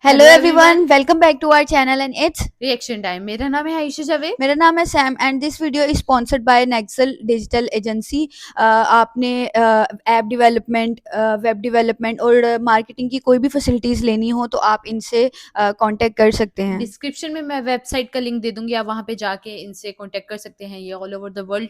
Hello hello everyone, everyone, welcome back to our channel and it's reaction time. मेरा नाम है आयशा जावेद। मेरा नाम है Sam and this video is sponsored by Nexal digital agency. आपने app development, web development और marketing की कोई भी फैसिलिटीज़ लेनी हो तो आप इनसे कांटेक्ट कर सकते हैं। डिस्क्रिप्शन में मैं वेबसाइट का लिंक दे दूंगी, आप वहां पे जाके इनसे कांटेक्ट कर सकते हैं। ये all over the world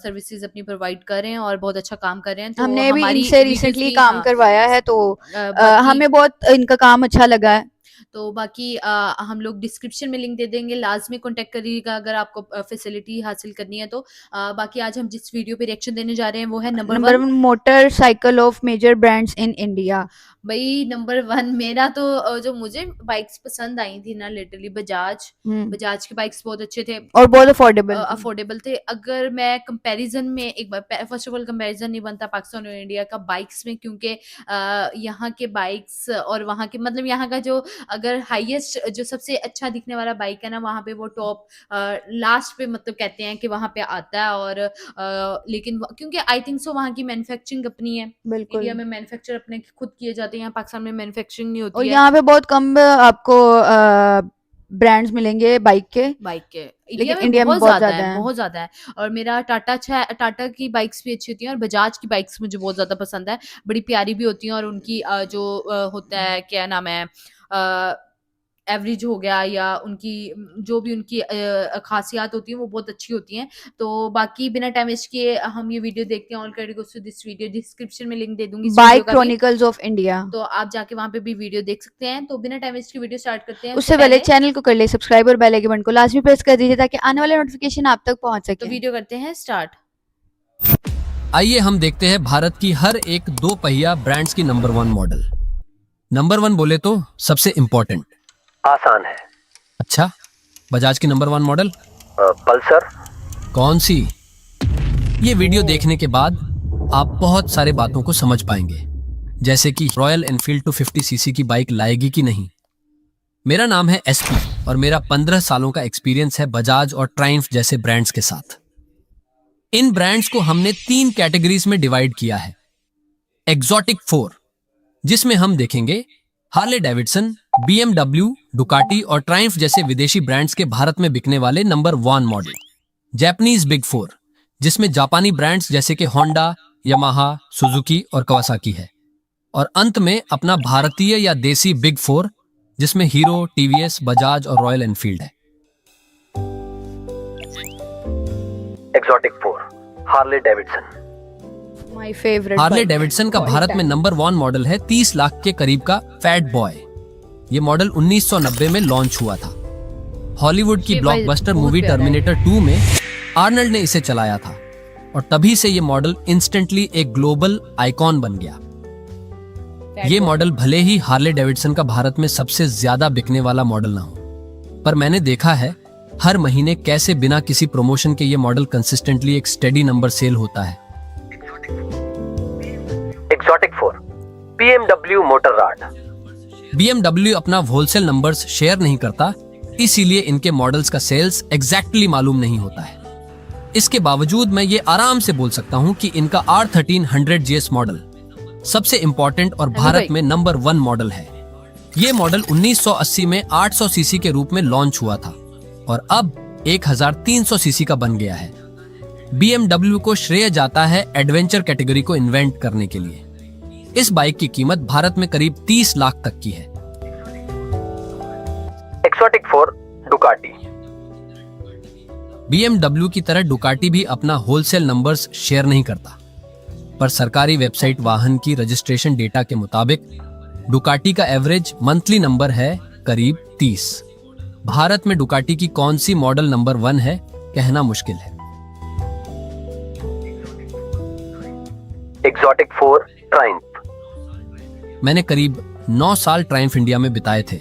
services अपनी प्रोवाइड कर रहे हैं और बहुत अच्छा काम कर रहे हैं। तो हमने भी हमारी इनसे वीडियोस रिसेंटली भी, काम हाँ, करवाया है तो बाकी हमें बहुत इनका काम अच्छा लगा है। हम लोग डिस्क्रिप्शन में लिंक दे देंगे, लाजमी कांटेक्ट करिएगा अगर आपको फैसिलिटी हासिल करनी है तो। बाकी आज हम जिस वीडियो पे रिएक्शन देने जा रहे हैं वो है number number one. One motorcycle of major brands in India. भाई नंबर वन मेरा तो जो मुझे बाइक्स पसंद आई थी ना, लिटरली बजाज। हम्म। बजाज के बाइक्स बहुत अच्छे थे, और बहुत अफोर्डेबल थी। अफोर्डेबल थे। अगर मैं कंपैरिजन में एक बार, फर्स्ट ऑफ ऑल कंपैरिजन नहीं बनता पाकिस्तान और इंडिया का बाइक्स में, क्योंकि यहाँ के बाइक्स और वहाँ के, मतलब यहाँ का जो, अगर हाईएस्ट जो सबसे अच्छा दिखने वाला बाइक है ना, वहाँ पे वो टॉप लास्ट पे, मतलब कहते हैं कि वहाँ पे आता है। और लेकिन क्योंकि आई थिंक सो वहाँ की मैन्युफैक्चरिंग अपनी है। बिल्कुल। इंडिया में मैन्युफैक्चर अपने खुद किए जाते हैं, यहाँ पाकिस्तान में मैन्युफैक्चरिंग नहीं और होती है यहाँ पे बहुत कम आपको ब्रांड्स मिलेंगे बाइक के, बाइक के। इंडिया लेकिन में इंडिया में बहुत बहुत ज्यादा ज्यादा है, है। बहुत ज्यादा है। और मेरा टाटा की बाइक्स भी अच्छी होती हैं और बजाज की बाइक्स मुझे बहुत ज्यादा पसंद है। बड़ी प्यारी भी होती हैं और उनकी होता है, क्या नाम है, एवरेज हो गया, या उनकी जो भी उनकी खासियात होती हैं वो बहुत अच्छी होती हैं। तो बाकी बिना टाइम वेस्ट किए हम ये वीडियो देखते हैं। ऑलरेडी दिस वीडियो डिस्क्रिप्शन में लिंक दे दूंगी इस वीडियो बाइक का भी, क्रॉनिकल्स ऑफ इंडिया। तो आप जाके वहां पे भी वीडियो देख सकते हैं। तो बिना टाइम वेस्ट की वीडियो स्टार्ट करते हैं। उससे उससे पहले पहले चैनल को कर ले सब्सक्राइब और बेल आइकन को लाजमी प्रेस कर दीजिए ताकि आने वाले नोटिफिकेशन आप तक पहुंच तो सके। वीडियो करते हैं स्टार्ट। आइए हम देखते हैं भारत की हर एक दो पहिया ब्रांड्स की number one model. Number one बोले तो सबसे इंपॉर्टेंट आसान है। अच्छा, बजाज की नंबर वन मॉडल पल्सर। कौन सी? ये वीडियो देखने के बाद आप बहुत सारे बातों को समझ पाएंगे, जैसे कि रॉयल एनफील्ड 250 सीसी की बाइक लाएगी कि नहीं। मेरा नाम है एसपी और मेरा 15 सालों का एक्सपीरियंस है बजाज और ट्रायम्फ जैसे ब्रांड्स के साथ। इन ब्रांड्स को हमने 3 कैटेगरीज में डिवाइड किया है। एग्जॉटिक 4, जिसमें हम देखेंगे हार्ले डेविडसन, बीएमडब्ल्यू, डुकाटी और ट्रायम्फ जैसे विदेशी ब्रांड्स के भारत में बिकने वाले number one model. Japanese big 4, जिसमें जापानी ब्रांड्स जैसे कि होंडा, यामाहा, सुजुकी और कवासाकी है। और अंत में अपना भारतीय या देसी बिग 4, जिसमें हीरो, टीवीएस, बजाज और रॉयल एनफील्ड है। Exotic 4 Harley Davidson. My favourite Harley Davidson का भारत में नंबर वन मॉडल है 30 लाख के करीब का फैट बॉय। ये मॉडल 1990 में लॉन्च हुआ था। हॉलीवुड की ये ब्लॉकबस्टर बहुत मूवी प्यारा है। टर्मिनेटर 2 में आर्नल्ड ने इसे चलाया था और तभी से ये मॉडल इंस्टेंटली एक ग्लोबल आइकॉन बन गया। ये मॉडल भले ही हार्ले डेविडसन का भारत में सबसे ज्यादा बिकने वाला मॉडल ना हो, पर मैंने देखा है हर महीने कैसे बिना किसी प्रमोशन के ये मॉडल कंसिस्टेंटली एक स्टेडी नंबर सेल होता है। Exotic 4 BMW Motorrad. बीएमडब्ल्यू अपना होलसेल नंबर्स शेयर नहीं करता, इसीलिए इनके मॉडल्स का सेल्स एग्जैक्टली मालूम नहीं होता है। इसके बावजूद मैं ये आराम से बोल सकता हूं कि इनका R1300 GS मॉडल सबसे इंपॉर्टेंट और भारत में नंबर वन मॉडल है। ये मॉडल 1980 में 800 सीसी के रूप में लॉन्च हुआ था और अब 1300 सीसी का बन गया है। BMW को श्रेय जाता है एडवेंचर कैटेगरी को इन्वेंट करने के लिए। इस बाइक की कीमत भारत में करीब 30 लाख तक की है। Exotic 4 Ducati. BMW की तरह डुकाटी भी अपना होलसेल नंबर्स शेयर नहीं करता, पर सरकारी वेबसाइट वाहन की रजिस्ट्रेशन डेटा के मुताबिक डुकाटी का एवरेज मंथली नंबर है करीब 30। भारत में डुकाटी की कौन सी मॉडल नंबर वन है कहना मुश्किल है। Exotic 4 Triumph. मैंने करीब 9 साल ट्रायम्फ इंडिया में बिताए थे।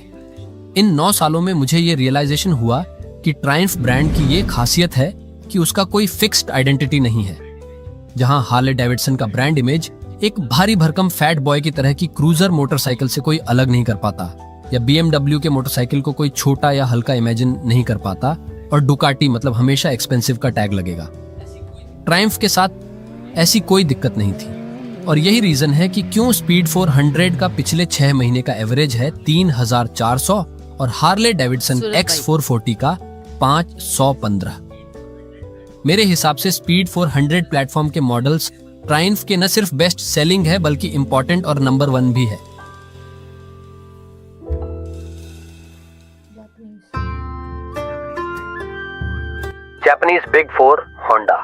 इन 9 सालों में मुझे ये रियलाइजेशन हुआ कि ट्रायम्फ ब्रांड की ये खासियत है कि उसका कोई फिक्स्ड आइडेंटिटी नहीं है। जहां हार्ले डेविडसन का ब्रांड इमेज एक भारी भरकम फैट बॉय की तरह की क्रूजर मोटरसाइकिल से कोई अलग नहीं कर पाता, या BMW के मोटरसाइकिल को कोई छोटा या हल्का इमेजिन नहीं कर पाता, और डुकाटी मतलब हमेशा एक्सपेंसिव का टैग लगेगा। ट्रायम्फ के साथ ऐसी कोई दिक्कत नहीं थी और यही रीजन है कि क्यों स्पीड 400 का पिछले 6 महीने का एवरेज है 3400 और हार्ले डेविडसन सूरज X440 का 515। मेरे हिसाब से स्पीड 400 प्लेटफॉर्म के मॉडल्स ट्रायम्फ के न सिर्फ बेस्ट सेलिंग है बल्कि इंपॉर्टेंट और नंबर 1 भी है। Japanese Big Four Honda.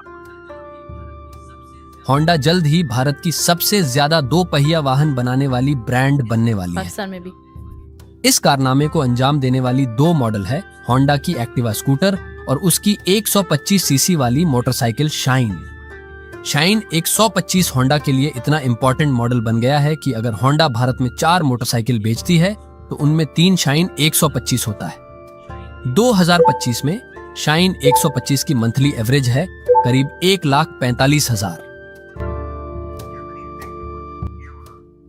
Honda जल्द ही भारत की सबसे ज्यादा 2 पहिया वाहन बनाने वाली ब्रांड बनने वाली है। पाकिस्तान में भी इस कारनामे को अंजाम देने वाली 2 मॉडल है होंडा की एक्टिवा स्कूटर और उसकी 125 सीसी वाली मोटरसाइकिल शाइन। शाइन 125 होंडा के लिए इतना इंपॉर्टेंट मॉडल बन गया है कि अगर होंडा भारत में 4 मोटरसाइकिल बेचती है तो उनमें 3 शाइन 125 होता है। 2025 में शाइन 125 की मंथली एवरेज है करीब 1,45,000।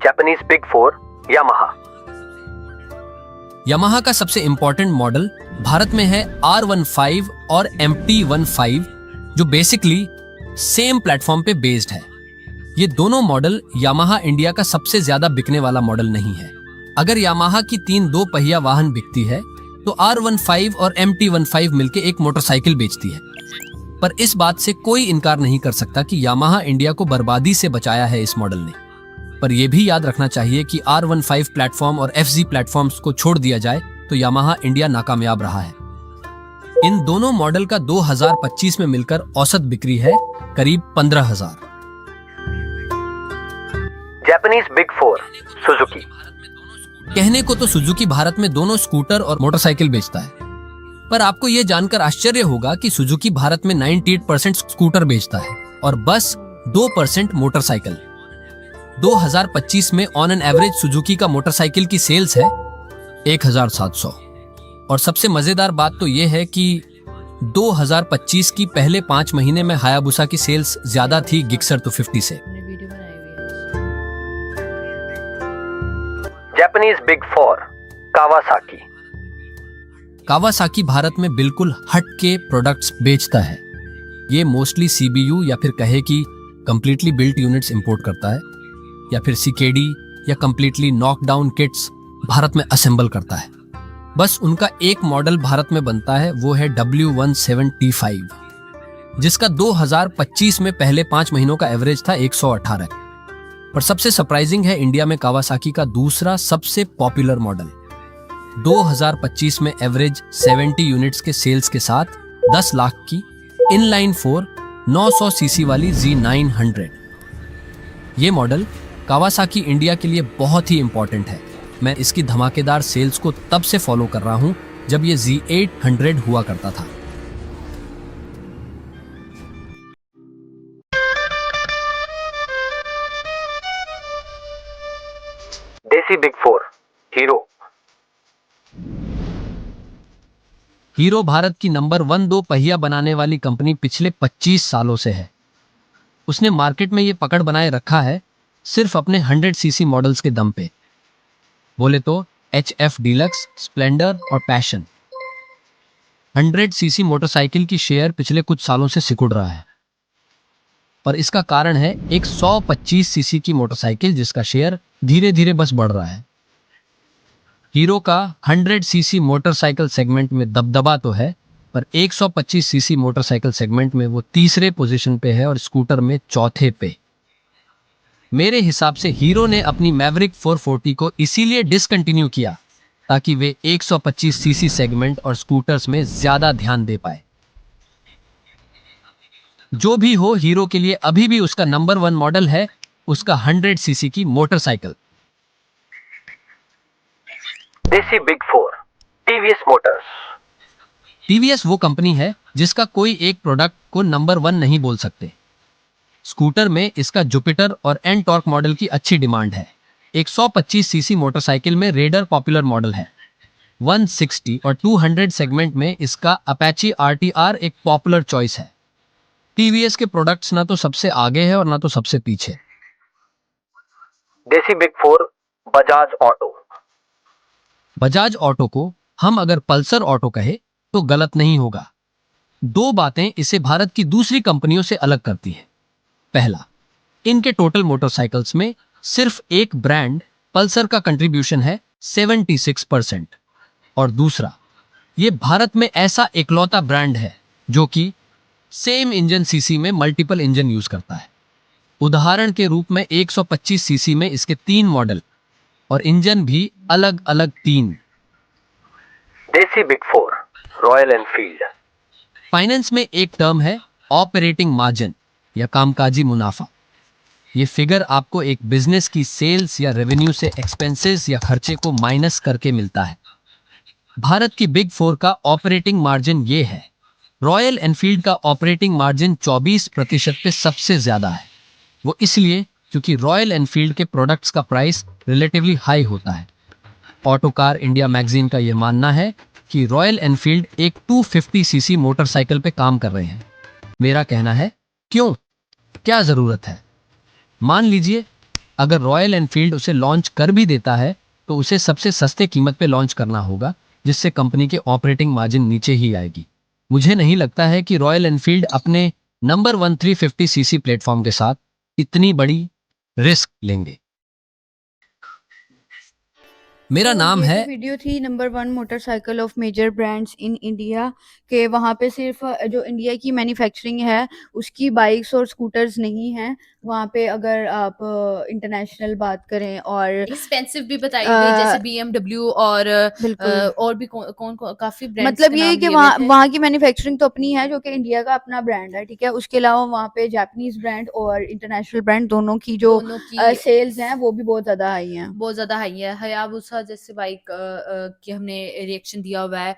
Japanese Big Four Yamaha. Yamaha का सबसे इंपॉर्टेंट मॉडल भारत में है R15 और MT15 जो बेसिकली सेम प्लेटफॉर्म पे बेस्ड है। ये दोनों मॉडल यामाहा इंडिया का सबसे ज्यादा बिकने वाला मॉडल नहीं है। अगर यामाहा की 3 2 पहिया वाहन बिकती है तो R15 और MT15 मिलके एक मोटरसाइकिल बेचती है। पर इस बात से कोई इनकार नहीं कर सकता कि यामाहा इंडिया को बर्बादी से बचाया है इस मॉडल ने। पर यह भी याद रखना चाहिए कि R15 प्लेटफॉर्म और FZ प्लेटफॉर्म्स को छोड़ दिया जाए तो यामाहा इंडिया नाकामयाब रहा है। इन दोनों मॉडल का 2025 में मिलकर औसत बिक्री है करीब 15,000। Japanese Big Four Suzuki. कहने को तो सुजुकी भारत में दोनों स्कूटर और मोटरसाइकिल बेचता है, पर आपको यह जानकर आश्चर्य होगा कि सुजुकी भारत में 98% स्कूटर बेचता है और बस 2% मोटरसाइकिल। 2025 में ऑन एन एवरेज सुजुकी का मोटरसाइकिल की सेल्स है 1,700 और सबसे मजेदार बात तो यह है कि 2025 की पहले 5 महीने में हायाबुसा की सेल्स ज्यादा थी गिक्सर 250 से। वीडियो बनाई हुई है। Japanese Big Four Kawasaki. Kawasaki Bharat में बिल्कुल हट के प्रोडक्ट्स बेचता है। ये मोस्टली CBU या फिर कहे कि कंप्लीटली बिल्ट यूनिट्स इंपोर्ट करता है या फिर CKD या कंप्लीटली नॉकडाउन किट्स भारत में असेंबल करता है। बस उनका एक मॉडल भारत में बनता है, वो है W17T5 जिसका 2025 में पहले 5 महीनों का एवरेज था 118। पर सबसे सरप्राइजिंग है इंडिया में कावासाकी का दूसरा सबसे पॉपुलर मॉडल 2025 में एवरेज 70 यूनिट्स के सेल्स के साथ 10 लाख की इनलाइन 4 900 सीसी वाली Z900। ये मॉडल कावासाकी इंडिया के लिए बहुत ही इंपॉर्टेंट है। मैं इसकी धमाकेदार सेल्स को तब से फॉलो कर रहा हूं जब ये Z800 हुआ करता था। Desi Big Four Hero. Hero Bharat की नंबर 1 2 पहिया बनाने वाली कंपनी पिछले 25 सालों से है। उसने मार्केट में ये पकड़ बनाए रखा है सिर्फ अपने 100 सीसी मॉडल्स के दम पे। बोले तो HF डीलक्स, स्प्लेंडर और पैशन। 100 सीसी मोटरसाइकिल की शेयर पिछले कुछ सालों से सिकुड़ रहा है, पर इसका कारण है एक 125 सीसी की मोटरसाइकिल जिसका शेयर धीरे धीरे बस बढ़ रहा है। हीरो का 100 सीसी मोटरसाइकिल सेगमेंट में दबदबा तो है, पर 125 सीसी मोटरसाइकिल सेगमेंट में वो तीसरे पोजीशन पे है और स्कूटर में चौथे पे। मेरे हिसाब से हीरो ने अपनी मैवरिक 440 को इसीलिए डिसकंटिन्यू किया ताकि वे 125 सीसी सेगमेंट और स्कूटर्स में ज्यादा ध्यान दे पाए। जो भी हो, हीरो के लिए अभी भी उसका नंबर 1 मॉडल है उसका 100 सीसी की motorcycle. Desi Big Four TVS Motors. TVS वो कंपनी है जिसका कोई एक प्रोडक्ट को नंबर 1 नहीं बोल सकते। स्कूटर में इसका जुपिटर और एन टॉर्क मॉडल की अच्छी डिमांड है। 125 सीसी मोटरसाइकिल में रेडर पॉपुलर मॉडल है। 160 और 200 सेगमेंट में इसका अपैची RTR एक पॉपुलर चॉइस है। टीवीएस के प्रोडक्ट्स ना तो सबसे आगे है और ना तो सबसे पीछे। Desi Big Four Bajaj Auto. Bajaj auto को हम अगर पल्सर ऑटो कहे तो गलत नहीं होगा। 2 बातें इसे भारत की दूसरी कंपनियों से अलग करती है। पहला, इनके टोटल मोटरसाइकिल्स में सिर्फ एक ब्रांड पल्सर का कंट्रीब्यूशन है 76%। और दूसरा, ये भारत में ऐसा इकलौता ब्रांड है जो कि सेम इंजन सीसी में मल्टीपल इंजन यूज करता है। उदाहरण के रूप में 125 सीसी में इसके 3 मॉडल और इंजन भी अलग अलग 3। देसी big four, royal Enfield. Finance में एक टर्म है ऑपरेटिंग मार्जिन या कामकाजी मुनाफा। ये फिगर आपको एक बिजनेस की सेल्स या रेवेन्यू से एक्सपेंसेस या खर्चे को माइनस करके मिलता है। भारत की बिग 4 का ऑपरेटिंग मार्जिन ये है। रॉयल एनफील्ड का ऑपरेटिंग मार्जिन 24% पे सबसे ज्यादा है। वो इसलिए क्योंकि रॉयल एनफील्ड के प्रोडक्ट्स का प्राइस रिलेटिवली हाई होता है। ऑटो कार इंडिया मैगजीन का यह मानना है कि रॉयल एनफील्ड एक 250 सीसी मोटरसाइकिल पे काम कर रहे हैं। मेरा कहना है, क्यों, क्या जरूरत है? मान लीजिए अगर रॉयल एनफील्ड उसे लॉन्च कर भी देता है तो उसे सबसे सस्ते कीमत पे लॉन्च करना होगा, जिससे कंपनी के ऑपरेटिंग मार्जिन नीचे ही आएगी। मुझे नहीं लगता है कि रॉयल एनफील्ड अपने नंबर 1 350 सीसी प्लेटफॉर्म के साथ इतनी बड़ी रिस्क लेंगे। मेरा तो नाम ये है जो वीडियो थी number 1 motorcycle of major brands in India के, वहाँ पे सिर्फ जो इंडिया की मैन्युफैक्चरिंग है उसकी बाइक्स और स्कूटर्स नहीं हैं। वहाँ पे अगर आप इंटरनेशनल बात करें और एक्सपेंसिव भी बताई गई, जैसे अ, BMW और बिल्कुल, और भी कौन काफी ब्रांड्स मतलब के ये है नाम कि लिए हुए वहाँ थे। वहाँ की मैन्युफैक्चरिंग तो अपनी है जो कि इंडिया का अपना ब्रांड है, ठीक है। उसके अलावा वहाँ पे जापानीज ब्रांड और इंटरनेशनल ब्रांड दोनों की जो दोनों की सेल्स हैं वो भी बहुत ज़्यादा हाई हैं। बहुत ज़्यादा हाई है। हयाबुसा जैसे बाइक की हमने रिएक्शन दिया हुआ है।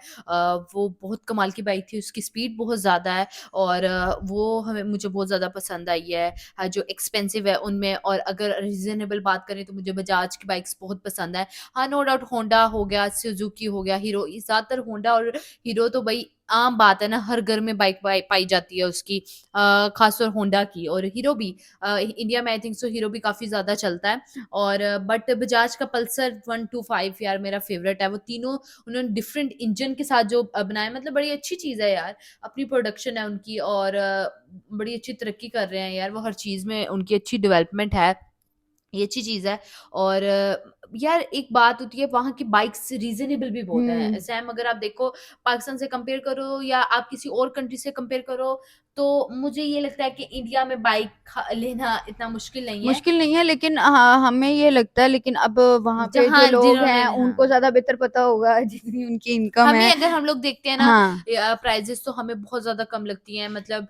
वो बहुत कमाल की बाइक थी, उसकी स्पीड बहुत ज़्यादा है और वो मुझे बहुत ज़्यादा पसंद आई है। जो एक्सपेंसिव है उनमें, और अगर रीज़नेबल बात करें तो मुझे बजाज की बाइक्स बहुत पसंद है। हाँ, नो डाउट होंडा हो गया, सुजुकी हो गया, हीरो, ये ज़्यादातर होंडा और हीरो तो भई आम बात है ना, हर घर में बाइक पाई जाती है उसकी, ख़ासतौर होंडा की और हीरो भी। इंडिया में आई थिंक सो हीरो भी काफ़ी ज़्यादा चलता है। और बट बजाज का पल्सर 125 यार मेरा फेवरेट है। वो तीनों उन्होंने डिफरेंट इंजन के साथ जो बनाया, मतलब बड़ी अच्छी चीज़ है यार। अपनी प्रोडक्शन है उनकी और बड़ी अच्छी तरक्की कर रहे हैं यार वो, हर चीज़ में उनकी अच्छी डेवलपमेंट है। ये अच्छी चीज़ है। और यार एक बात होती है, वहाँ की बाइक्स रीज़नेबल भी बहुत हैं। हुँ। सैम, अगर आप देखो पाकिस्तान से कंपेयर करो या आप किसी और कंट्री से कंपेयर करो, तो मुझे ये लगता है कि इंडिया में बाइक लेना इतना मुश्किल नहीं है। मुश्किल नहीं है, लेकिन हाँ, हमें ये लगता है, लेकिन अब वहाँ पे जो जहाँ लोग जिन्होंने हैं हाँ। उनको ज़्यादा बेहतर पता होगा जितनी उनकी इनकम हमें है। अगर हम लोग देखते हैं ना, हाँ। प्राइजेस तो हमें बहुत ज़्यादा कम लगती हैं। मतलब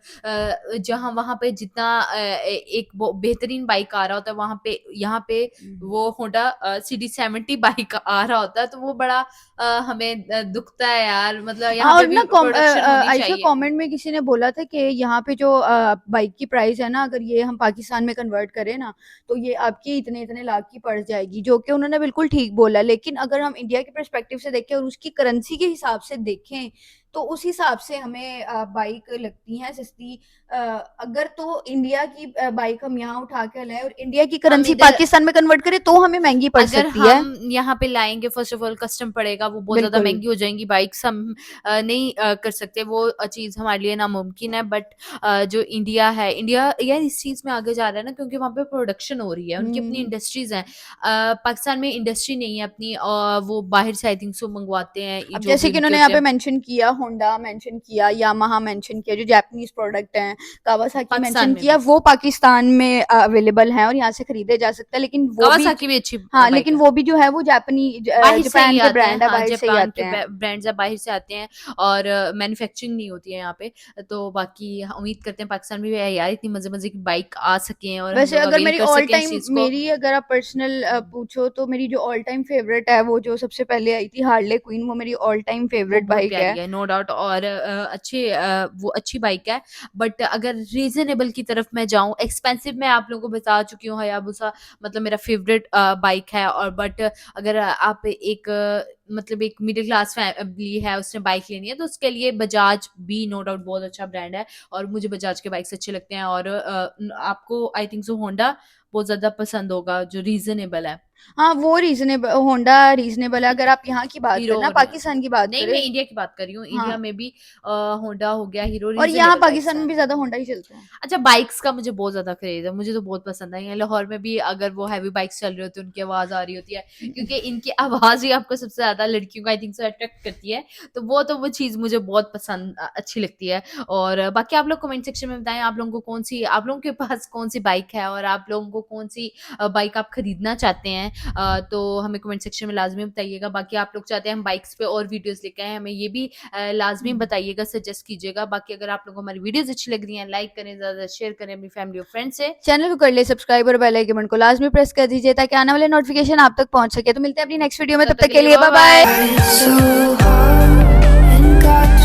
जहाँ वहाँ पे जितना एक बेहतरीन बाइक आ रहा होता है, वहाँ पे यहाँ पे वो होंडा CD70 बाइक आ रहा होता है, तो वो बड़ा हमें दुखता है यार। मतलब यहाँ हाँ, पे और भी ना प्रोडक्शन होनी आयशा, चाहिए। कमेंट में किसी ने बोला था कि यहाँ पे जो बाइक की प्राइस है ना, अगर ये हम पाकिस्तान में कन्वर्ट करें ना तो ये आपकी इतने इतने लाख की पड़ जाएगी, जो कि उन्होंने बिल्कुल ठीक बोला। लेकिन अगर हम इंडिया के पर्सपेक्टिव से देखें और उसकी करेंसी के हिसाब से देखें तो उस हिसाब से हमें बाइक लगती हैं सस्ती। अगर तो इंडिया की बाइक हम यहाँ उठा के लाए और इंडिया की हम करेंसी इधर पाकिस्तान में कन्वर्ट करें तो हमें महंगी पड़ अगर सकती है। हम यहाँ पे लाएँगे, फर्स्ट ऑफ ऑल कस्टम पड़ेगा, वो बहुत ज़्यादा बिल्कुल। महँगी हो जाएँगी बाइक्स, हम नहीं कर सकते, वो चीज़ हमारे लिए नामुमकिन है। बट जो इंडिया है, इंडिया यार इस चीज़ में आगे जा रहा है ना, क्योंकि वहाँ पे प्रोडक्शन हो रही है, उनकी अपनी हुँ। इंडस्ट्रीज़ हैं। पाकिस्तान में इंडस्ट्री नहीं है अपनी, वो बाहर से आई थिंक सो मंगवाते हैं, अब जो जैसे भी कि उनके उन्होंने यहाँ होते पे हैं। मेंशन किया, होंडा मेंशन किया, यामाहा मेंशन किया, जो जापानीज प्रोडक्ट हैं, कावासाकी पाकिस्तान मेंशन में किया, भी। वो पाकिस्तान में अवेलेबल हैं और यहाँ से खरीदे जा सकते हैं। लेकिन वो भी कावासाकी भी अच्छी हाँ, बाइक लेकिन है। वो भी जो है वो बाहिर से ही जापान के आते हैं, ब्रांड है, हाँ, बाहर से ही जापान आते के हैं। ब्रांड्स हैं, बाहर से आते हैं और मैन्युफैक्चरिंग नहीं होती है यहाँ पे। तो बाकी उम्मीद करते हैं पाकिस्तान में भी यार इतनी मज़े-मज़े की बाइक आ सकें और हम वैसे लोग अगर अवेल मेरी कर ऑल सकें इस टाइम चीज़ को। मेरी अगर आप पर्सनल पूछो तो मेरी जो ऑल टाइम फेवरेट है वो जो सबसे पहले आई थी हार्ले क्वीन, वो मेरी ऑल टाइम वो फेवरेट बहुत बाइक प्यारी है। है, नो डाउट। और वो अच्छी बाइक है। बट अगर रीज़नेबल की तरफ मैं जाऊँ, एक्सपेंसिव मैं आप लोगों को बता चुकी हूँ, हयाबुसा मतलब मेरा फेवरेट बाइक है। और बट अगर आप एक मतलब एक मिडिल क्लास फैमिली है, उसने बाइक लेनी है, तो उसके लिए बजाज भी नो डाउट बहुत अच्छा ब्रांड है और मुझे बजाज के बाइक्स अच्छे लगते हैं। और आपको आई थिंक सो होंडा बहुत ज़्यादा पसंद होगा, जो रीज़नेबल है। हाँ, वो रीज़नेबल होंडा रीज़नेबल है। अगर आप यहाँ की बात हीरो करें ना, होंडा पाकिस्तान की बात नहीं, मैं करें, इंडिया की बात कर रही हूँ। हाँ, इंडिया में भी होंडा हो गया, हीरो और यहाँ रीजनेबल बाइक्स पाकिस्तान में हैं। भी ज़्यादा होंडा ही चलते हैं। अच्छा, बाइक्स का मुझे बहुत ज़्यादा क्रेज़ है, मुझे तो बहुत पसंद है। यहाँ लाहौर में भी अगर वो हैवी बाइक्स चल रही होती है, उनकी आवाज़ आ रही होती है, क्योंकि इनकी आवाज़ ही आपको सबसे ज़्यादा लड़कियों को आई थिंक सो अट्रैक्ट करती है। तो वो चीज़ मुझे बहुत पसंद अच्छी लगती है। और बाकी आप लोग कमेंट सेक्शन में बताएँ आप लोगों के पास कौन-सी बाइक है और आप लोगों को कौन-सी बाइक आप खरीदना चाहते हैं। तो हमें कमेंट सेक्शन में लाज़मी बताइएगा। बाकी आप लोग चाहते हैं हम बाइक्स पे और वीडियोज़ लेके आएँ, हमें ये भी लाज़मी बताइएगा, सजेस्ट कीजिएगा। बाकी अगर आप लोगों को हमारी वीडियोज़ अच्छी लग रही हैं, लाइक करें, ज़्यादा शेयर करें अपनी फैमिली और फ्रेंड से। चैनल को कर लिए सब्सक्राइब और बेल आइकन को लाज़मी प्रेस कर दीजिए ताकि आने वाले नोटिफ़िकेशन आप तक पहुँच सके। तो मिलते हैं अपनी नेक्स्ट वीडियो में, तब तक के लिए bye bye. so hard and got